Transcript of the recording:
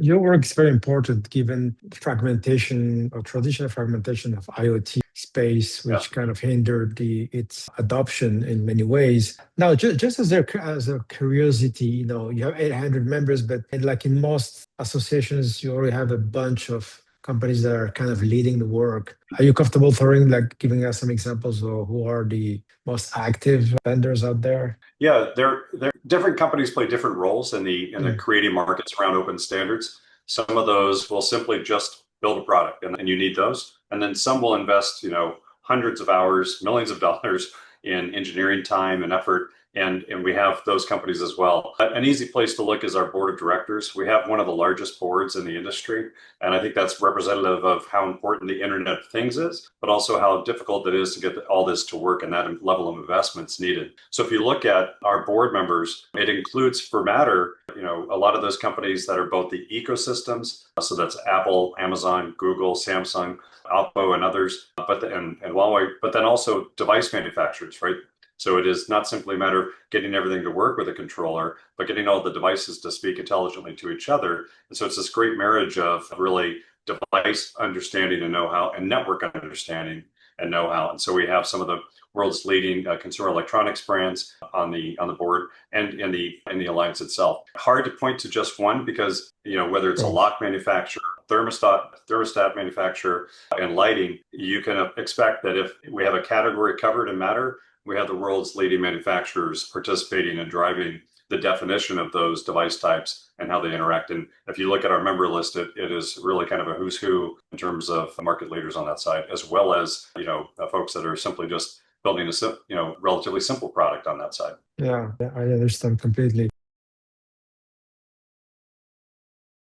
your work is very important given fragmentation or traditional fragmentation of IoT space, Yeah. which kind of hindered its adoption in many ways. Now, just as a curiosity, you have 800 members, but like in most associations, you already have a bunch of companies that are kind of leading the work. Are you comfortable throwing, like, giving us some examples of who are the most active vendors out there? Yeah, they're different companies play different roles in the Mm, creating markets around open standards. Some of those will simply just build a product and you need those. And then some will invest, hundreds of hours, millions of dollars in engineering time and effort. And we have those companies as well. An easy place to look is our board of directors. We have one of the largest boards in the industry. And I think that's representative of how important the Internet of Things is, but also how difficult it is to get all this to work and that level of investments needed. So if you look at our board members, it includes for Matter, a lot of those companies that are both the ecosystems. So that's Apple, Amazon, Google, Samsung, Oppo, and others, and Huawei, but then also device manufacturers, right? So it is not simply a matter of getting everything to work with a controller, but getting all the devices to speak intelligently to each other. And so it's this great marriage of really device understanding and know-how and network understanding and know-how. And so we have some of the world's leading consumer electronics brands on the board and in the alliance itself. Hard to point to just one because whether it's a right. lock manufacturer, thermostat manufacturer, and lighting, you can expect that if we have a category covered in Matter, we have the world's leading manufacturers participating and driving the definition of those device types and how they interact. And if you look at our member list, it is really kind of a who's who in terms of market leaders on that side, as well as folks that are simply just building a relatively simple product on that side. Yeah, I understand completely.